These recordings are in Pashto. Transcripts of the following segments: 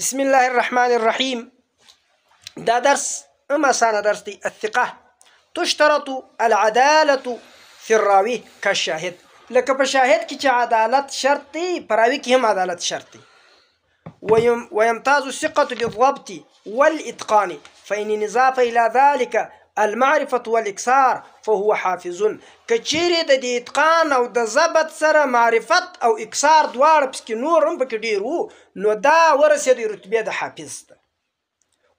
بسم الله الرحمن الرحيم. دا درس سنة درس دي الثقة. تشترط العدالة في الراوي كالشاهد. لك بشاهد كي عدالة شرطي براوي كي هم عدالة شرطي. ويمتاز الثقة بالضبط والإتقان، فإن نضاف إلى ذلك المعرفة والإكثار فهو حافظ. كچيري د إتقان أو د ضبط سره معرفت أو إكثار دوار بسكي نورم بك ديرو نو دا ورسید رتبه د حافظ ده.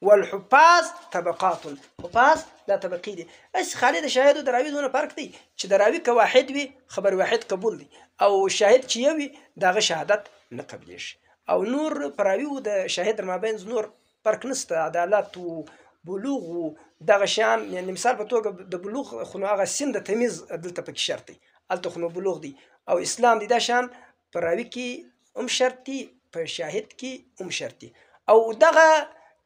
والحفاظ طبقات. حفاظ دا طبقی دي. اس خالد شاهد و دراوی دونه فرق دی چې دراوی که واحد وي خبر واحد قبول دی، او شاهد چې وي داغه شهادت نه قبلیږي. او نور پراوی و د شاهد در مابین نور فرق نسته. عدالت و بلوغ و دغه شان، یعنی مثال په توګه د بلوغ خو نو هغه سن د تمیز دلته پکې شرط دی، هلته خو نو بلوغ دی. او اسلام دی دا شان پراوی کې هم شرط دی، په شاهد کې هم شرط دی. او دغه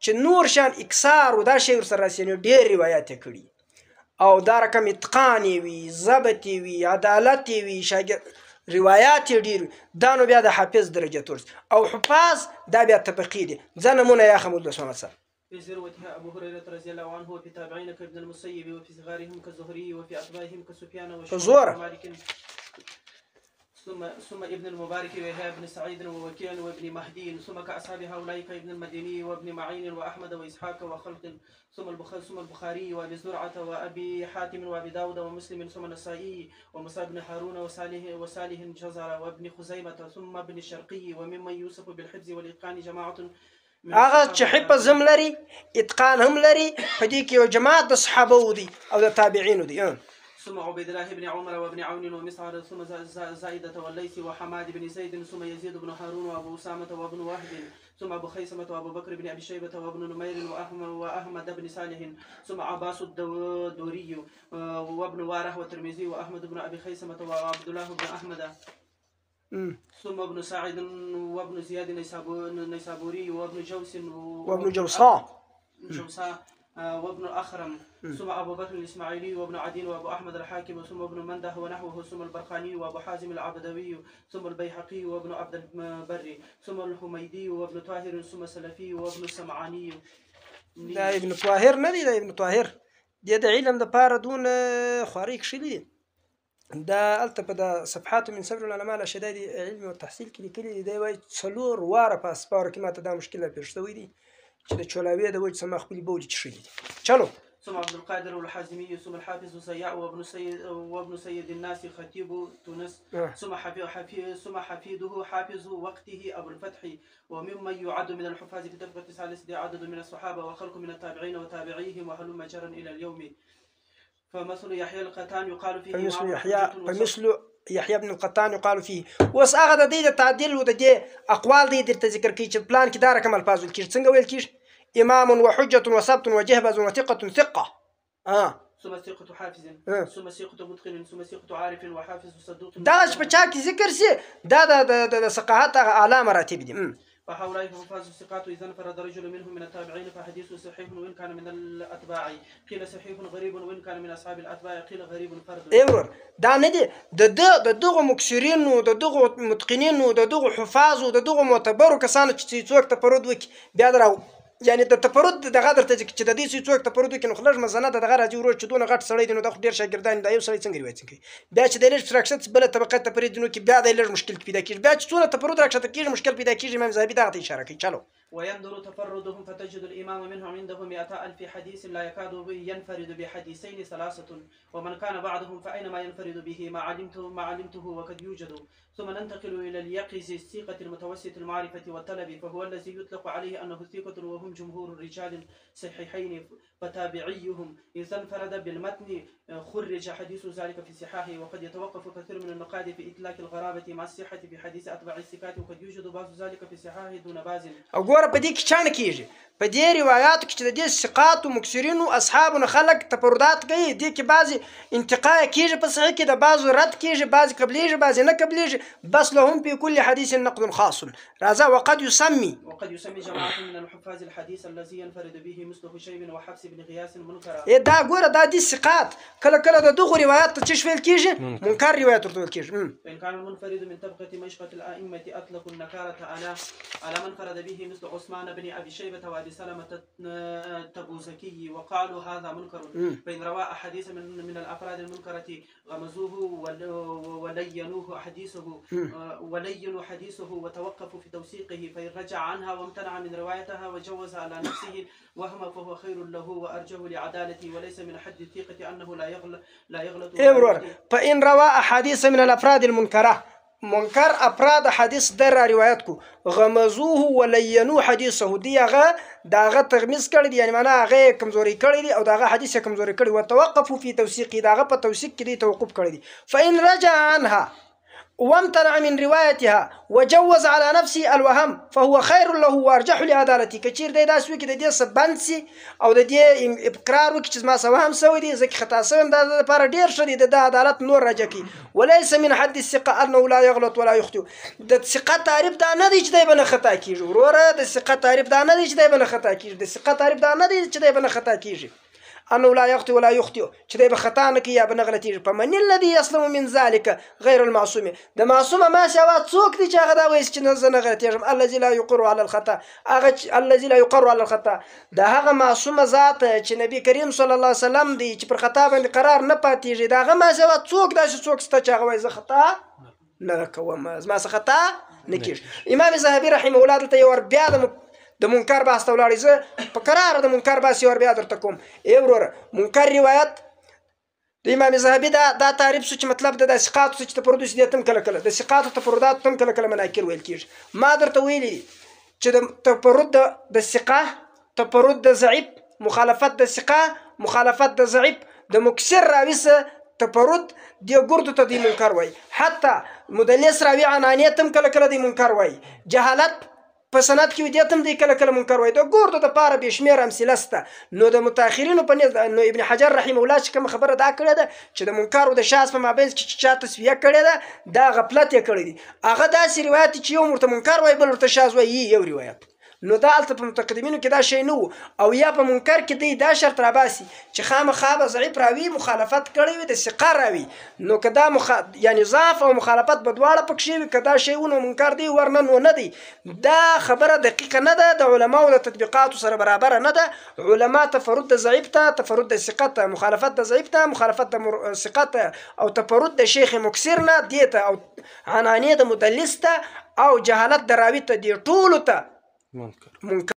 چې نور شان اکثار و دا شی ورسره راسي، نو ډېر روایات یې کړي او دا رقم اتقان وي، ضبط وي، عدالت وي، روایات یې ډېر وي، دا نو بیا د حافظ درجه تورس. او حفاظ دا بیا طبقې دي. ځه نمونه یا خمود محمد صاحب. في ذروتها أبو هريرة رضي الله عنه، وفي تابعين كابن المسيب، وفي صغارهم كالزهري، وفي أتباعهم كسفيان ومالك، ثم ابن المبارك ويحيى بن سعيد ووكيع وابن مهدي، ثم كأصحاب هؤلاء كابن المديني وابن معين وأحمد وإسحاق وخلق، ثم البخاري وأبي زرعة وأبي حاتم وأبي داود ومسلم، ثم النسائي وموسى بن هارون وصالح جزر وابن خزيمة، ثم ابن الشرقي، وممن يوصف بالحفظ والإتقان جماعة. هغه چې حفظ هم لري، اتقان هم لري، په دې کې یو جماعت د صحابه دي او د تابعینو دي. ثم عبيد الله بن عمر وابن عون ومسعر، ثم زائدة والليث وحماد بن زيد، ثم يزيد بن هارون وابو أسامة وابن وهب، ثم أبو خيثمة وأبو بكر بن أبي شيبة وابن نمير وأحمد بن صالح، ثم عباس الدوري وابن واره والترمذي وأحمد بن أبي خيثمة وعبد الله بن أحمد، ثم ابن سعيد وابن زياد النيسابوري وابن جوس وابن جوصاء وابن أخرم، ثم أبو بكر الإسماعيلي وابن عدين وأبو أحمد الحاكم، ثم ابن منده ونحوه، ثم البرقاني وأبو حازم العبدوي، ثم البيهقي وابن عبد البر، ثم الحميدي وابن طاهر، ثم السلفي وابن السمعاني. دا ابن طاهر نه دی، دا ابن طاهر دی د علم د پاره دون خواري کښلي دي. دا الته په د صفحات من صبر العلماء على شدائد علم والتحصيل کې لیکلي دي. دی وایي 4 واره په اسپارو کې ماته دا مشکل پیښ شوی دی چې د چولاوي د وجه سم خپل بوجي تشلي دي. چلو. ثم عبد القادر الحازمي، ثم الحافظ سياع وابن سيد الناس خطيب تونس، ثم حفيده حافظ وقته أبو الفتح، وممن يعد من الحفاظ في طبقة الثالثة عدد من الصحابة وخلق من التابعين وتابعيهم وهلم جرا إلى اليوم. فمثل يحيى القطان يقال فيه فمثل يحيى بن القطان يقال فيه. وس هغه د دې د تعدیل او د دې اقوال دې درته ذکر کوي چې پلان کې دا رقم الفاظ کیږي. څنګه ویل کیږي؟ امام وحجة وثبت وجهبذ وثقة ثقة. ثم ثقة حافظ، ثم ثقة متقن، ثم ثقة عارف وحافظ صدوق. دا چې په چا کې ذکر سي دا د ثقاهت اعلی مراتب دي. فهؤلاء فحفاظ الثقات إذا انفرد رجل منهم من التابعين فحديثه صحيح وإن كان من الأتباع، قيل صحيح غريب وإن كان من أصحاب الأتباع، قيل غريب فرد. ايور دا نه دي د دغه مکثرین او د دغه متقنین او د دغه حفاظ او د دغه معتبرو کسانو چې څوک تفرد وکي بیا درو، یعنی د تفرد دغه درته چې د دې څوک تفرد وکي نو خلج مزنه دغه راځي ورو چې دونه غټ سړی دی نو د ډیر شاګردان دی یو سړی څنګه روایت کوي بیا چې د لږ فراکشت بل طبقه تفرد نو کې بیا د لږ مشکل پیدا کیږي، بیا چې څونه تفرد راکشته کیږي مشکل پیدا کیږي. امام زاهبي دا ته اشاره کوي. چلو. ويندر تفردهم فتجد الإمام منهم عنده 200,000 حديث لا يكاد ينفرد بحديثين 3، ومن كان بعدهم فأينما ينفرد به ما علمته وقد يوجد. ثم ننتقل إلى اليقظ الثقة المتوسط المعرفة والطلب، فهو الذي يطلق عليه أنه ثقة وهم جمهور الرجال صحيحين، فتابعيهم إذا انفرد بالمتن خرج حديث ذلك في صحاحه، وقد يتوقف كثير من النقاد في إطلاق الغرابة مع الصحة في حديث أتباع الثقات، وقد يوجد بعض ذلك في صحاحه دون باز. وګوره په دې کې چانه کیږي په دې روایاتو کې چې د دې ثقات او مکثرینو اصحابونو خلق تفردات کوي، دې کې بعضی انتقاء کیږي په صحیح کې، د بعضو رد کیږي، بعضی قبلیږي بعضی نه قبلیږي. بس لهم في كل حديث نقد خاص. راځه. وقد وقد يسمي جماعة من الحفاظ الحديث الذي ينفرد به مثل هشيم وحفص بن غياث منكرا. دا ګوره دا دي ثقات کله کله د دغو روایات ته څه ویل کېږي منکر روایت ورته ویل کېږي. وإن كان المنفرد من طبقة مشقة الأئمة أطلقوا النكارة على من فرد به مثل عثمان بن أبي شيبة وأبي سلمة التبوذكي وقالوا هذا منكر. فإن روى أحاديث من الأفراد المنكرة غمزوه ولينوا حديثه وتوقفوا في توثيقه، فإن رجع عنها وامتنع من روايتها وجوز على نفسه وهم فهو خير له وأرجه لعدالته، وليس من حد الثقة أنه لا يغلط. فإن روى أحاديث من الأفراد المنكرة منکر افراد حدیث در روایت کو غمزوه ولینو حدیثه دی هغه تغمیز کړی دی، یعنی معنا هغه کمزوري کړی دی او داغه حدیث کمزوري کړی او توقفوا فی توثیق داغه په توثیق کې دی توقف کړی دی. فإن رجع عنها وامتنع من روايتها وجوز على نفسه الوهم فهو خير له وارجح لعدالته. کچیر دی داس وی کې د دې سبنسي او د دې اقرار وکړي چې ما سوهم سوی دی ځکه خطا سوم د لپاره ډیر ښه دی د عدالت نور راجع کی. وليس من حد الثقه انه لا يغلط ولا يخطئ. د ثقه تعریف دا نه دی چې دی بنه خطا کیږي وروره، د ثقه تعریف دا نه دی چې دی بنه خطا کیږي، د ثقه تعریف دا نه دی چې دی بنه خطا کیږي. انه لا يخطئ ولا يخطئ چې دی به خطا نه کوي یا به نه غلطیږي. فمن الذي يسلم من ذلك غير المعصوم. د معصومه ما شاء څوک دی چې هغه دا وایي چې نه غلطیږم. الذي لا يقر على الخطا الذي لا يقر على الخطا دا هغه معصومه ذات چې نبی کریم صلی الله علیه وسلم دی چې پر خطا باندې قرار نه پاتېږي. دا هغه ما شاء څوک دا چې څوک ست چې هغه وایي زه خطا نه کوم ما څه خطا نه کیږي. امام ذهبي رحمه الله دلته یو بیا د منکر بحث ته ولاړی. زه په قرار د منکر بحث یو بیا درته کوم. ای وروره منکر روایت د امام ذهبي دا تعریف شو چې مطلب د ثقاتو چې تفردوس دي تم کله کله د ثقاتو تفردات تم کله کله مناکر ویل کېږي. ما درته ویلي چې د تفرد د ثقه تفرد د ضعیف مخالفت د ثقه مخالفت د ضعیف د مکسر راوي سره تفرد دی ګردو ته دی منکر وای. حتی مدلس راوي عنانیه تم کله کله دی منکر وای. جهالت په سند کې ودی تم دی کله کله منکر وای. د ګردو د پاره به شمیر امثله سته. نو د متأخرینو په نزد نو ابن حجر رحمه الله چې کوم خبره دا کړې ده چې د منکر او د شاذ په مابین کې چا تسویه کړې ده دا غفلت یې کړی دی. هغه داسې روایت چې یو مرته منکر وای بل ورته شاذ وای یو روایت. نو دا الته په متقدمینو کې دا شی نه او یا په منکر کې دی دا شرط را باسي چې خامخا به ضعیف راوي مخالفت کړی وي د ثقه راوي. نو کدا یعنی ضعف او مخالفت په دواړه پکې وي کدا شی ونه منکر دی ورنه نه دی. دا خبره دقیقه نه ده، د علماو د تطبیقاتو سره برابر نه ده. علما تفرد د ضعیف ته تفرد د ثقه ته مخالفت د ضعیف ته مخالفت د ثقه ته او تفرد د شیخ مکسر نه دی ته او عنانیه د مدلس ته او جهالت د راوي ته دی ټولو ته منکر